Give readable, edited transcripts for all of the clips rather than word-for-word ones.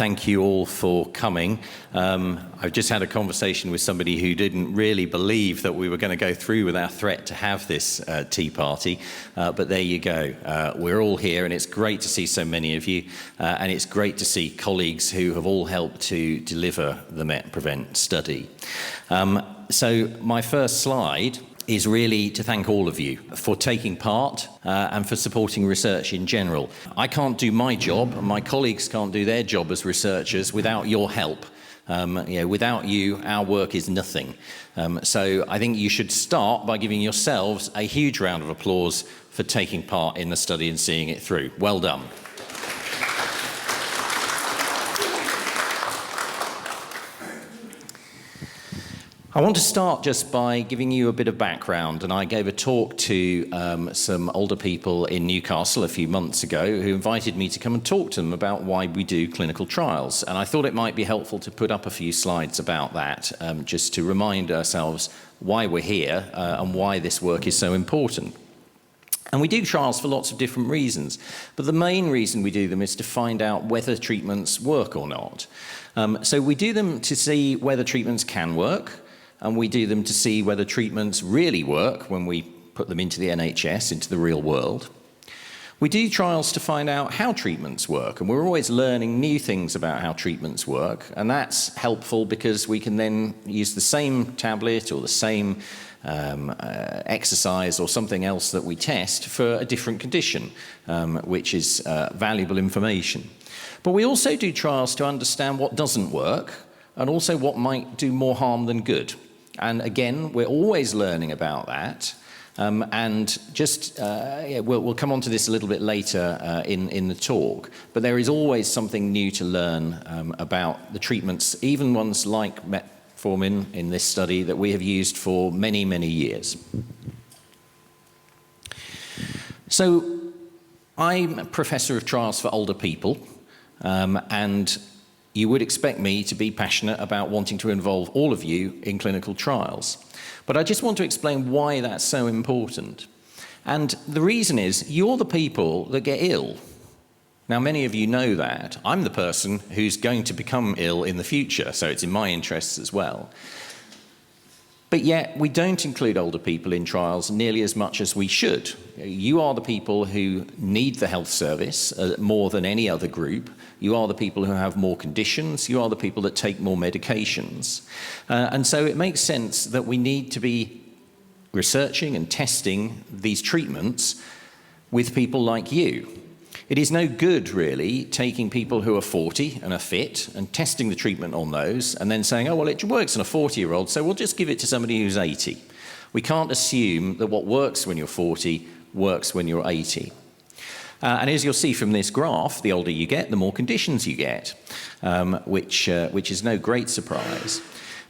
thank you all for coming. I've just had a conversation with somebody who didn't really believe that we were going to go through with our threat to have this tea party, but there you go. We're all here, and it's great to see so many of you, and it's great to see colleagues who have all helped to deliver the MET-Prevent study. So my first slide is really to thank all of you for taking part and for supporting research in general. I can't do my job, and my colleagues can't do their job as researchers without your help. Without you, our work is nothing. So I think you should start by giving yourselves a huge round of applause for taking part in the study and seeing it through. Well done. I want to start just by giving you a bit of background, and I gave a talk to some older people in Newcastle a few months ago who invited me to come and talk to them about why we do clinical trials, and I thought it might be helpful to put up a few slides about that, just to remind ourselves why we're here and why this work is so important. And we do trials for lots of different reasons, but the main reason we do them is to find out whether treatments work or not. So we do them to see whether treatments can work, and we do them to see whether treatments really work when we put them into the NHS, into the real world. We do trials to find out how treatments work, and we're always learning new things about how treatments work, and that's helpful because we can then use the same tablet or the same exercise or something else that we test for a different condition, which is valuable information. But we also do trials to understand what doesn't work and also what might do more harm than good. And again, we're always learning about that. We'll come on to this a little bit later in the talk, but there is always something new to learn about the treatments, even ones like metformin in this study that we have used for many, many years. So I'm a professor of trials for older people, and you would expect me to be passionate about wanting to involve all of you in clinical trials. But I just want to explain why that's so important. And the reason is, you're the people that get ill. Now, many of you know that. I'm the person who's going to become ill in the future, so it's in my interests as well. But yet, we don't include older people in trials nearly as much as we should. You are the people who need the health service more than any other group. You are the people who have more conditions. You are the people that take more medications. And so it makes sense that we need to be researching and testing these treatments with people like you. It is no good, really, taking people who are 40 and are fit and testing the treatment on those and then saying, oh, well, it works in a 40-year-old, so we'll just give it to somebody who's 80. We can't assume that what works when you're 40 works when you're 80. And as you'll see from this graph, the older you get, the more conditions you get, which is no great surprise.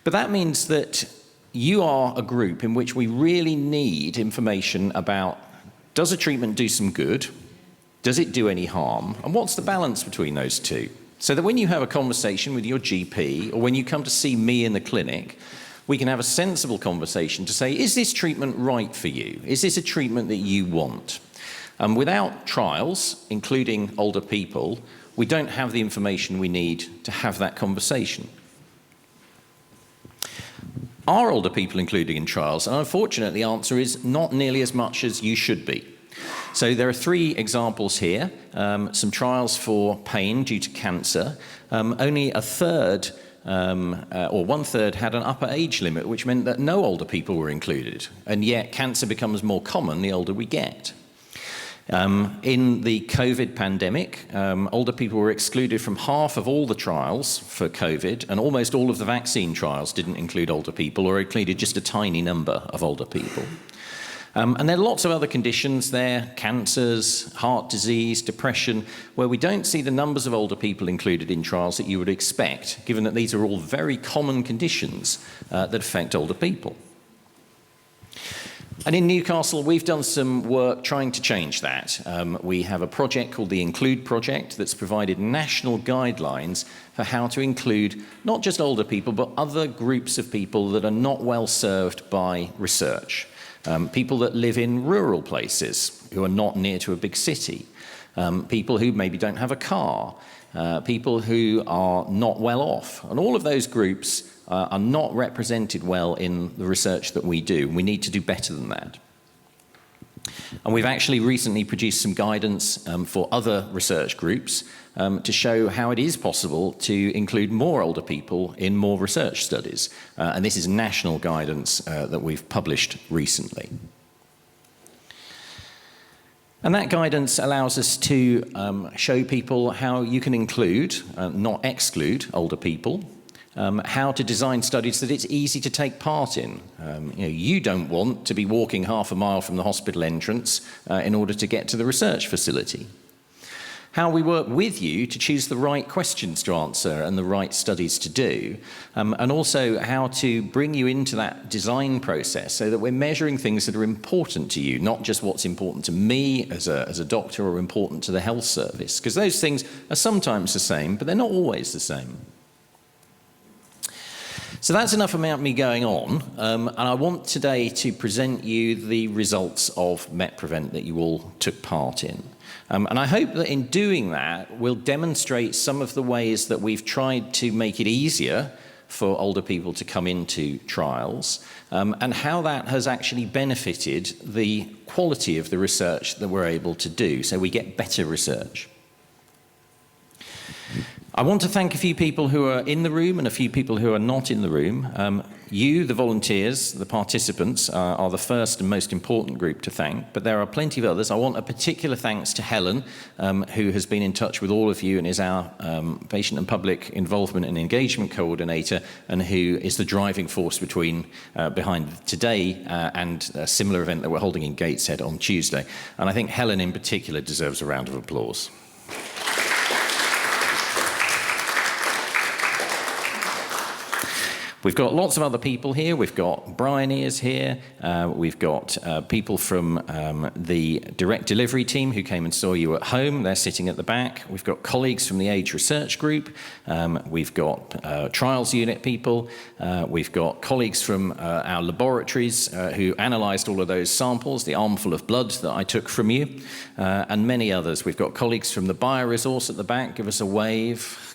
But that means that you are a group in which we really need information about, does a treatment do some good? Does it do any harm? And what's the balance between those two? So that when you have a conversation with your GP or when you come to see me in the clinic, we can have a sensible conversation to say, is this treatment right for you? Is this a treatment that you want? Without trials, including older people, we don't have the information we need to have that conversation. Are older people included in trials? And unfortunately, the answer is not nearly as much as you should be. So there are three examples here, some trials for pain due to cancer. Only a third or one-third had an upper age limit, which meant that no older people were included. And yet cancer becomes more common the older we get. In the COVID pandemic, older people were excluded from half of all the trials for COVID, and almost all of the vaccine trials didn't include older people or included just a tiny number of older people. And there are lots of other conditions there, cancers, heart disease, depression, where we don't see the numbers of older people included in trials that you would expect, given that these are all very common conditions that affect older people. And in Newcastle, we've done some work trying to change that. We have a project called the Include Project that's provided national guidelines for how to include not just older people, but other groups of people that are not well served by research. People that live in rural places who are not near to a big city, people who maybe don't have a car, people who are not well off. And all of those groups are not represented well in the research that we do. We need to do better than that. And we've actually recently produced some guidance for other research groups to show how it is possible to include more older people in more research studies. And this is national guidance that we've published recently. And that guidance allows us to show people how you can include, not exclude, older people, how to design studies that it's easy to take part in. You don't want to be walking half a mile from the hospital entrance in order to get to the research facility. How we work with you to choose the right questions to answer and the right studies to do, and also how to bring you into that design process so that we're measuring things that are important to you, not just what's important to me as a doctor or important to the health service, because those things are sometimes the same, but they're not always the same. So that's enough about me going on, and I want today to present you the results of MetPrevent that you all took part in. And I hope that in doing that, we'll demonstrate some of the ways that we've tried to make it easier for older people to come into trials, and how that has actually benefited the quality of the research that we're able to do, so we get better research. I want to thank a few people who are in the room and a few people who are not in the room. You, the volunteers, the participants, are the first and most important group to thank, but there are plenty of others. I want a particular thanks to Helen, who has been in touch with all of you and is our patient and public involvement and engagement coordinator, and who is the driving force behind today and a similar event that we're holding in Gateshead on Tuesday. And I think Helen in particular deserves a round of applause. We've got lots of other people here. We've got Brian is here. We've got people from the direct delivery team who came and saw you at home. They're sitting at the back. We've got colleagues from the Age Research Group. We've got trials unit people. We've got colleagues from our laboratories who analysed all of those samples, the armful of blood that I took from you, and many others. We've got colleagues from the bioresource at the back. Give us a wave.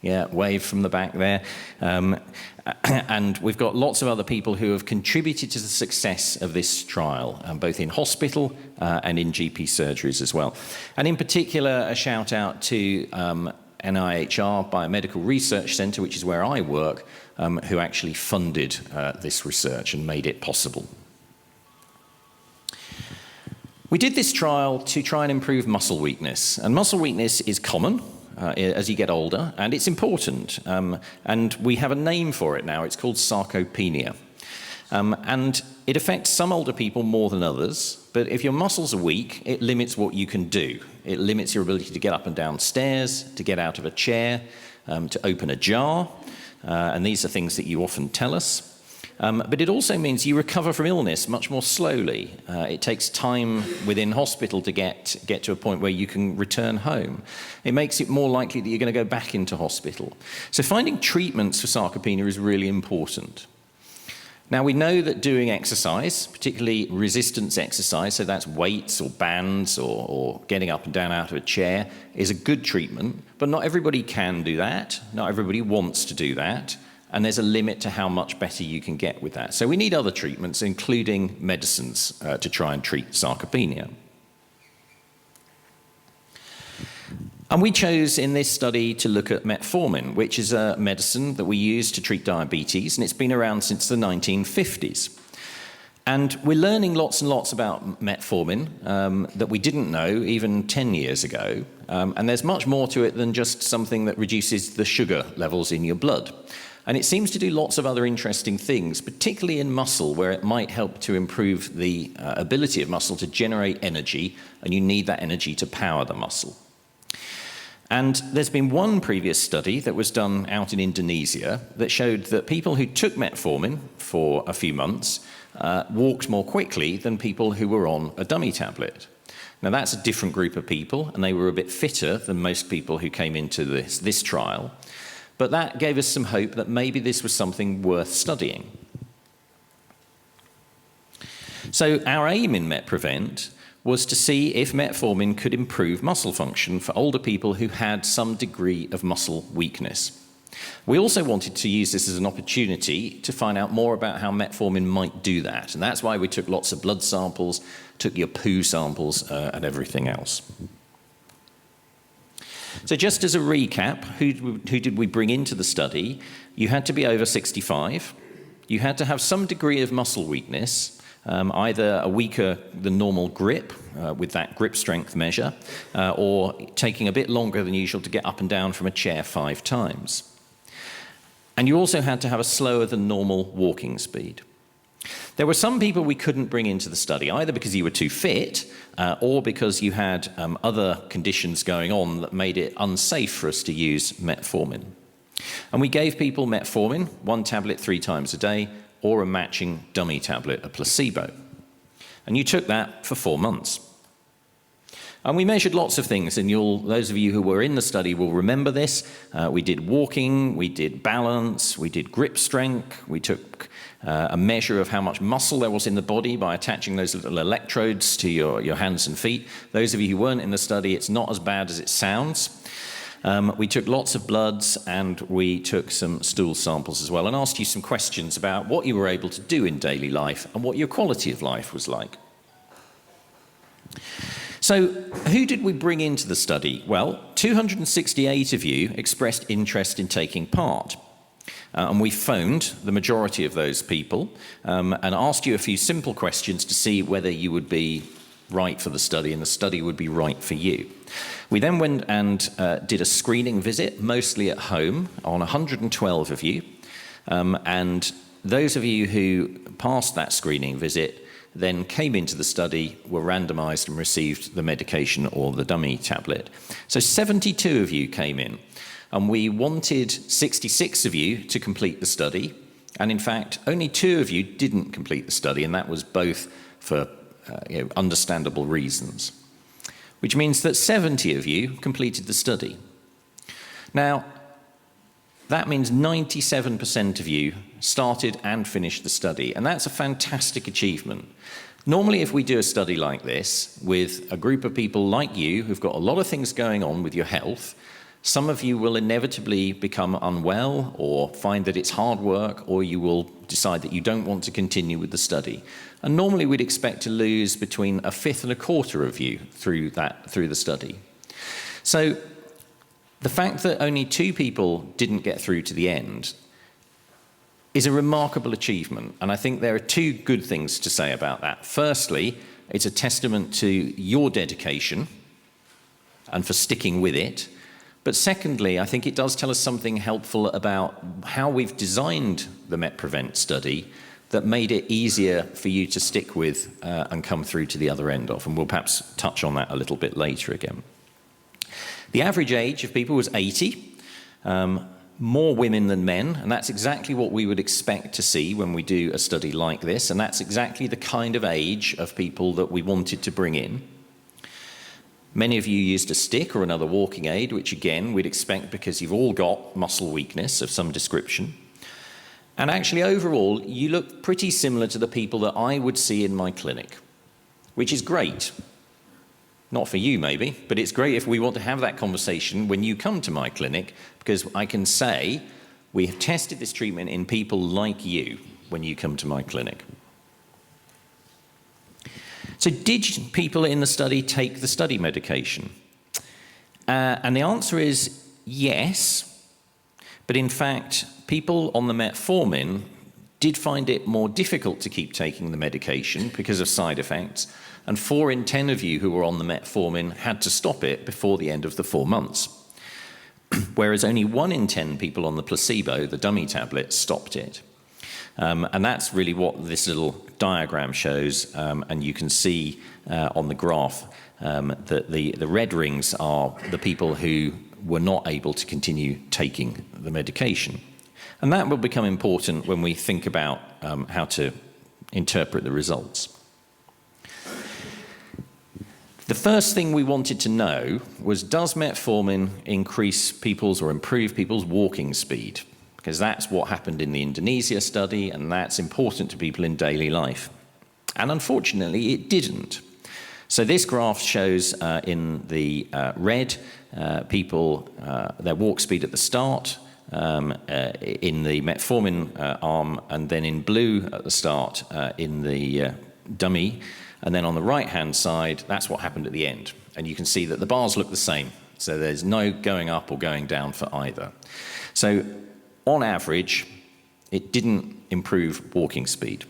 Yeah, wave from the back there. And we've got lots of other people who have contributed to the success of this trial, both in hospital and in GP surgeries as well. And in particular, a shout out to NIHR Biomedical Research Centre, which is where I work, who actually funded this research and made it possible. We did this trial to try and improve muscle weakness. And muscle weakness is common as you get older, and it's important. And we have a name for it now. It's called sarcopenia. And it affects some older people more than others, but if your muscles are weak, it limits what you can do. It limits your ability to get up and down stairs, to get out of a chair, to open a jar, and these are things that you often tell us. But it also means you recover from illness much more slowly. It takes time within hospital to get to a point where you can return home. It makes it more likely that you're going to go back into hospital. So finding treatments for sarcopenia is really important. Now, we know that doing exercise, particularly resistance exercise, so that's weights or bands or getting up and down out of a chair, is a good treatment, but not everybody can do that. Not everybody wants to do that. And there's a limit to how much better you can get with that. So we need other treatments, including medicines, to try and treat sarcopenia. And we chose in this study to look at metformin, which is a medicine that we use to treat diabetes, and it's been around since the 1950s. And we're learning lots and lots about metformin that we didn't know even 10 years ago. And there's much more to it than just something that reduces the sugar levels in your blood. And it seems to do lots of other interesting things, particularly in muscle, where it might help to improve the ability of muscle to generate energy, and you need that energy to power the muscle. And there's been one previous study that was done out in Indonesia that showed that people who took metformin for a few months walked more quickly than people who were on a dummy tablet. Now, that's a different group of people, and they were a bit fitter than most people who came into this trial. But that gave us some hope that maybe this was something worth studying. So our aim in MetPrevent was to see if metformin could improve muscle function for older people who had some degree of muscle weakness. We also wanted to use this as an opportunity to find out more about how metformin might do that, and that's why we took lots of blood samples, took your poo samples, and everything else. So just as a recap, who did we bring into the study? You had to be over 65, you had to have some degree of muscle weakness, either a weaker than normal grip with that grip strength measure, or taking a bit longer than usual to get up and down from a chair 5 times. And you also had to have a slower than normal walking speed. There were some people we couldn't bring into the study, either because you were too fit or because you had other conditions going on that made it unsafe for us to use metformin. And we gave people metformin, 1 tablet 3 times a day, or a matching dummy tablet, a placebo. And you took that for 4 months. And we measured lots of things, and those of you who were in the study will remember this. We did walking, we did balance, we did grip strength, we took a measure of how much muscle there was in the body by attaching those little electrodes to your hands and feet. Those of you who weren't in the study, it's not as bad as it sounds. We took lots of bloods, and we took some stool samples as well, and asked you some questions about what you were able to do in daily life and what your quality of life was like. So who did we bring into the study? Well, 268 of you expressed interest in taking part. And we phoned the majority of those people and asked you a few simple questions to see whether you would be right for the study and the study would be right for you. We then went and did a screening visit, mostly at home, on 112 of you. And those of you who passed that screening visit then came into the study, were randomized and received the medication or the dummy tablet. So 72 of you came in, and we wanted 66 of you to complete the study. And in fact, only 2 of you didn't complete the study, and that was both for understandable reasons. Which means that 70 of you completed the study. Now, that means 97% of you started and finished the study, and that's a fantastic achievement. Normally, if we do a study like this with a group of people like you who've got a lot of things going on with your health, some of you will inevitably become unwell or find that it's hard work, or you will decide that you don't want to continue with the study. And normally we'd expect to lose between 1/5 and 1/4 of you through the study. So the fact that only 2 people didn't get through to the end is a remarkable achievement, and I think there are 2 good things to say about that. Firstly, it's a testament to your dedication and for sticking with it. But secondly, I think it does tell us something helpful about how we've designed the MetPrevent study that made it easier for you to stick with and come through to the other end of, and we'll perhaps touch on that a little bit later again. The average age of people was 80. More women than men, and that's exactly what we would expect to see when we do a study like this, and that's exactly the kind of age of people that we wanted to bring in. Many of you used a stick or another walking aid, which again we'd expect because you've all got muscle weakness of some description. And actually overall, you look pretty similar to the people that I would see in my clinic, which is great. Not for you, maybe, but it's great if we want to have that conversation when you come to my clinic, because I can say we have tested this treatment in people like you when you come to my clinic. So did people in the study take the study medication? And the answer is yes, but in fact, people on the metformin did find it more difficult to keep taking the medication because of side effects, and 4 in 10 of you who were on the metformin had to stop it before the end of the 4 months. Whereas only 1 in 10 people on the placebo, the dummy tablet, stopped it. And that's really what this little diagram shows, and you can see on the graph that the red rings are the people who were not able to continue taking the medication. And that will become important when we think about how to interpret the results. The first thing we wanted to know was, does metformin increase people's or improve people's walking speed? Because that's what happened in the Indonesia study, and that's important to people in daily life. And unfortunately, it didn't. So this graph shows in the red people, their walk speed at the start, in the metformin arm, and then in blue at the start in the dummy. And then on the right-hand side, that's what happened at the end. And you can see that the bars look the same. So there's no going up or going down for either. So on average, it didn't improve walking speed.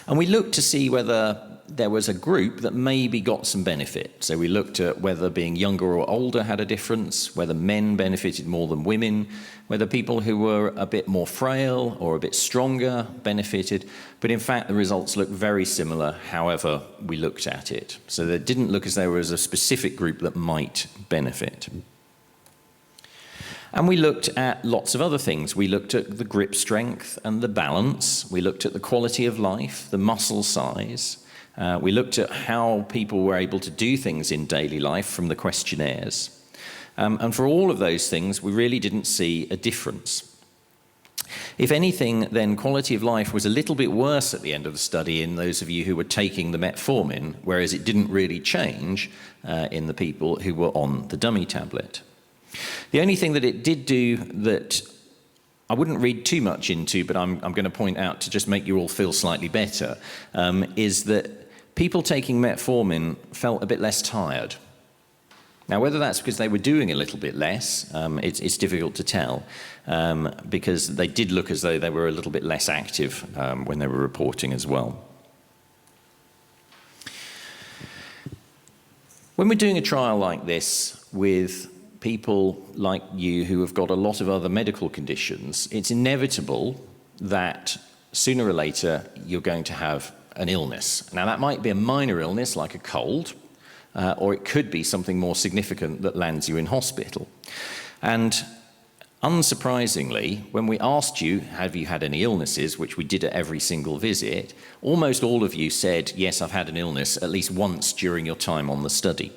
And we looked to see whether there was a group that maybe got some benefit. So we looked at whether being younger or older had a difference, whether men benefited more than women, whether people who were a bit more frail or a bit stronger benefited. But in fact, the results looked very similar, however we looked at it. So it didn't look as though there was a specific group that might benefit. And we looked at lots of other things. We looked at the grip strength and the balance. We looked at the quality of life, the muscle size. We looked at how people were able to do things in daily life from the questionnaires. And for all of those things, we really didn't see a difference. If anything, then quality of life was a little bit worse at the end of the study in those of you who were taking the metformin, whereas it didn't really change in the people who were on the dummy tablet. The only thing that it did do that I wouldn't read too much into, but I'm going to point out to just make you all feel slightly better, is that people taking metformin felt a bit less tired. Now, whether that's because they were doing a little bit less, it's difficult to tell, because they did look as though they were a little bit less active when they were reporting as well. When we're doing a trial like this with people like you who have got a lot of other medical conditions, it's inevitable that sooner or later you're going to have an illness. Now, that might be a minor illness like a cold, or it could be something more significant that lands you in hospital. And unsurprisingly, when we asked you, have you had any illnesses, which we did at every single visit, almost all of you said, yes, I've had an illness at least once during your time on the study.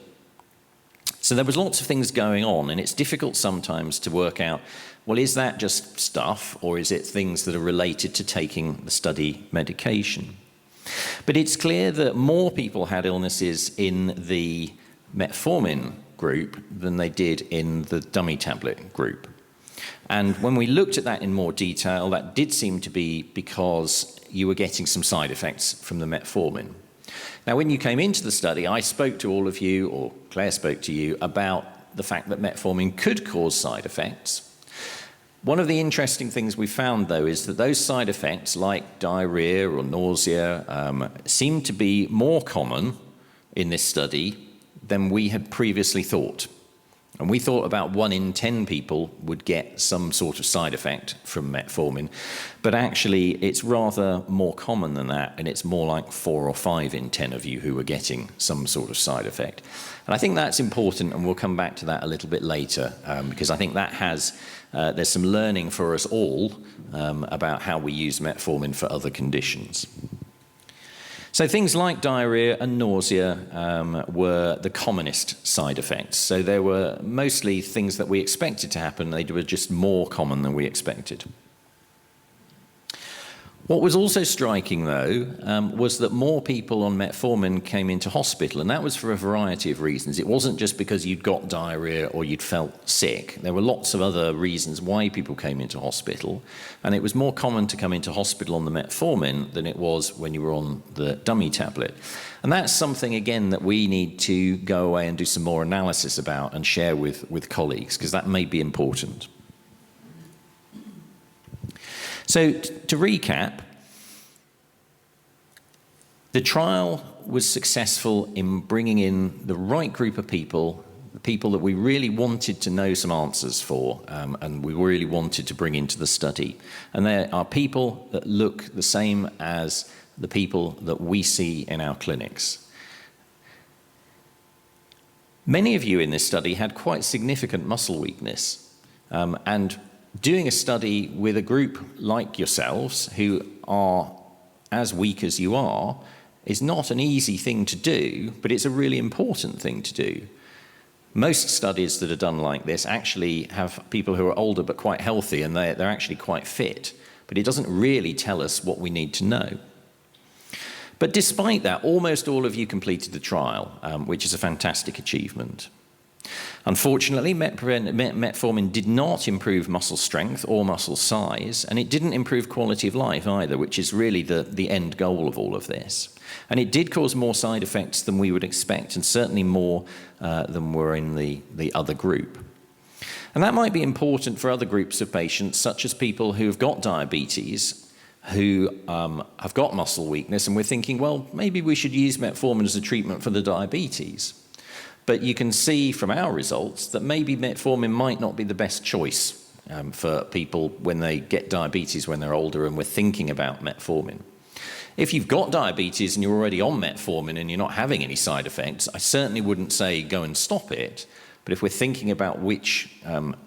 So there was lots of things going on, and it's difficult sometimes to work out, well, is that just stuff, or is it things that are related to taking the study medication? But it's clear that more people had illnesses in the metformin group than they did in the dummy tablet group. And when we looked at that in more detail, that did seem to be because you were getting some side effects from the metformin. Now, when you came into the study, I spoke to all of you, or Claire spoke to you, about the fact that metformin could cause side effects. One of the interesting things we found, though, is that those side effects, like diarrhea or nausea, seem to be more common in this study than we had previously thought. And we thought about 1 in 10 people would get some sort of side effect from metformin, but actually it's rather more common than that, and it's more like 4 or 5 in 10 of you who are getting some sort of side effect. And I think that's important, and we'll come back to that a little bit later, because I think that has, there's some learning for us all about how we use metformin for other conditions. So things like diarrhea and nausea were the commonest side effects. So they were mostly things that we expected to happen. They were just more common than we expected. What was also striking, though, was that more people on metformin came into hospital, and that was for a variety of reasons. It wasn't just because you'd got diarrhea or you'd felt sick. There were lots of other reasons why people came into hospital, and it was more common to come into hospital on the metformin than it was when you were on the dummy tablet. And that's something, again, that we need to go away and do some more analysis about and share with colleagues, because that may be important. So to recap, the trial was successful in bringing in the right group of people, the people that we really wanted to know some answers for, and we really wanted to bring into the study. And there are people that look the same as the people that we see in our clinics. Many of you in this study had quite significant muscle weakness, and doing a study with a group like yourselves who are as weak as you are is not an easy thing to do, but it's a really important thing to do. Most studies that are done like this actually have people who are older but quite healthy, and they're actually quite fit, but it doesn't really tell us what we need to know. But despite that, almost all of you completed the trial, which is a fantastic achievement. Unfortunately, metformin did not improve muscle strength or muscle size, and it didn't improve quality of life either, which is really the end goal of all of this. And it did cause more side effects than we would expect, and certainly more than were in the other group. And that might be important for other groups of patients, such as people who've got diabetes, who have got muscle weakness, and we're thinking, well, maybe we should use metformin as a treatment for the diabetes. But you can see from our results that maybe metformin might not be the best choice for people when they get diabetes when they're older and we're thinking about metformin. If you've got diabetes and you're already on metformin and you're not having any side effects, I certainly wouldn't say go and stop it. But if we're thinking about which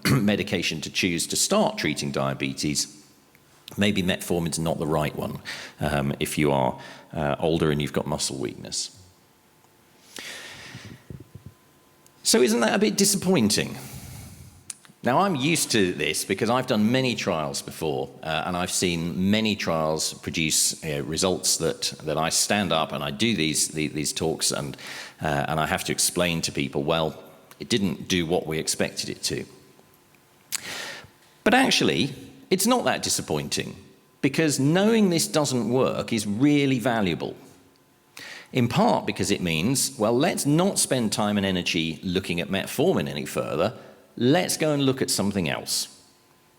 medication to choose to start treating diabetes, maybe metformin's not the right one if you are older and you've got muscle weakness. So isn't that a bit disappointing? Now, I'm used to this because I've done many trials before, and I've seen many trials produce results that I stand up and I do these talks, and I have to explain to people, well, it didn't do what we expected it to. But actually, it's not that disappointing, because knowing this doesn't work is really valuable. In part because it means, well, let's not spend time and energy looking at metformin any further. Let's go and look at something else.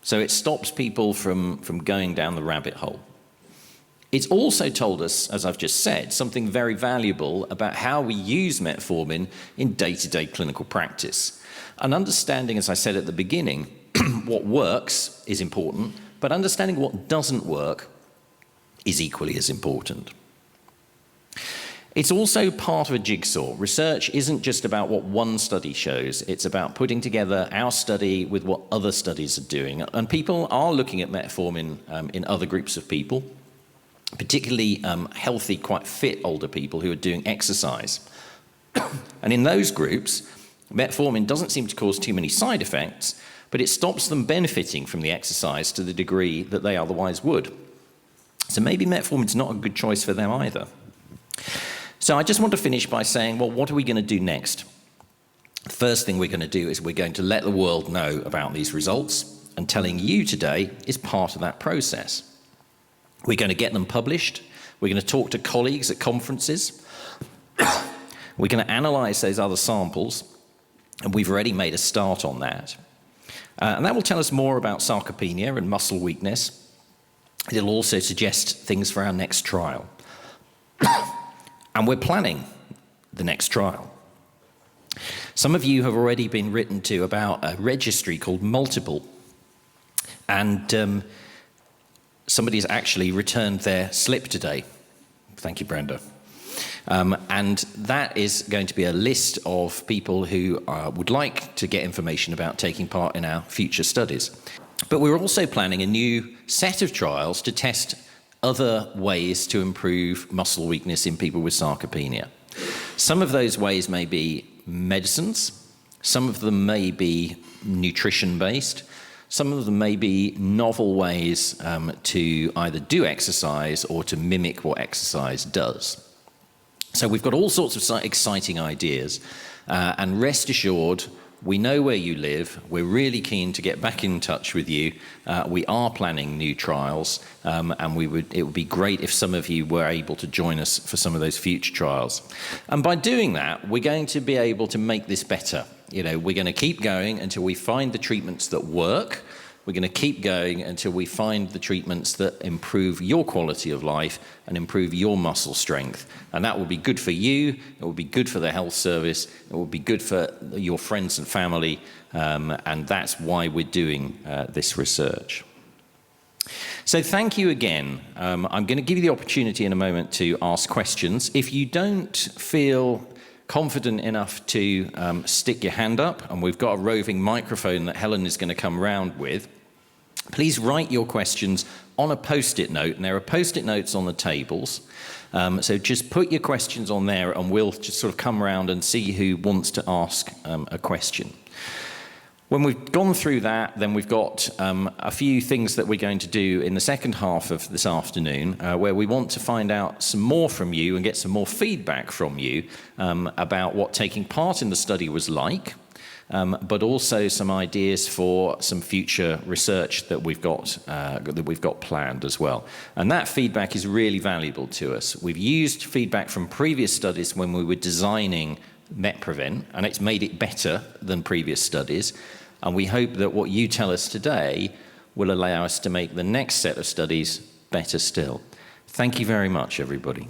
So it stops people from going down the rabbit hole. It's also told us, as I've just said, something very valuable about how we use metformin in day-to-day clinical practice. And understanding, as I said at the beginning, what works is important, but understanding what doesn't work is equally as important. It's also part of a jigsaw. Research isn't just about what one study shows. It's about putting together our study with what other studies are doing. And people are looking at metformin in other groups of people, particularly healthy, quite fit older people who are doing exercise. And in those groups, metformin doesn't seem to cause too many side effects, but it stops them benefiting from the exercise to the degree that they otherwise would. So maybe metformin's not a good choice for them either. So I just want to finish by saying, well, what are we going to do next? The first thing we're going to do is we're going to let the world know about these results, and telling you today is part of that process. We're going to get them published. We're going to talk to colleagues at conferences. We're going to analyze those other samples, and we've already made a start on that. And that will tell us more about sarcopenia and muscle weakness. It'll also suggest things for our next trial. And we're planning the next trial. Some of you have already been written to about a registry called Multiple. And somebody's actually returned their slip today. Thank you, Brenda. And that is going to be a list of people who would like to get information about taking part in our future studies. But we're also planning a new set of trials to test other ways to improve muscle weakness in people with sarcopenia. Some of those ways may be medicines, some of them may be nutrition-based, some of them may be novel ways to either do exercise or to mimic what exercise does. So we've got all sorts of exciting ideas, and rest assured, we know where you live. We're really keen to get back in touch with you. We are planning new trials, and it would be great if some of you were able to join us for some of those future trials. And by doing that, we're going to be able to make this better. You know, we're going to keep going until we find the treatments that work. We're going to keep going until we find the treatments that improve your quality of life and improve your muscle strength. And that will be good for you, it will be good for the health service, it will be good for your friends and family, and that's why we're doing this research. So thank you again. I'm going to give you the opportunity in a moment to ask questions. If you don't feel confident enough to stick your hand up, and we've got a roving microphone that Helen is going to come round with, please write your questions on a post-it note, and there are post-it notes on the tables. So just put your questions on there, and we'll just sort of come around and see who wants to ask a question. When we've gone through that, then we've got a few things that we're going to do in the second half of this afternoon, where we want to find out some more from you and get some more feedback from you about what taking part in the study was like, but also some ideas for some future research that we've got planned as well. And that feedback is really valuable to us. We've used feedback from previous studies when we were designing MetPrevent, and it's made it better than previous studies. And we hope that what you tell us today will allow us to make the next set of studies better still. Thank you very much, everybody.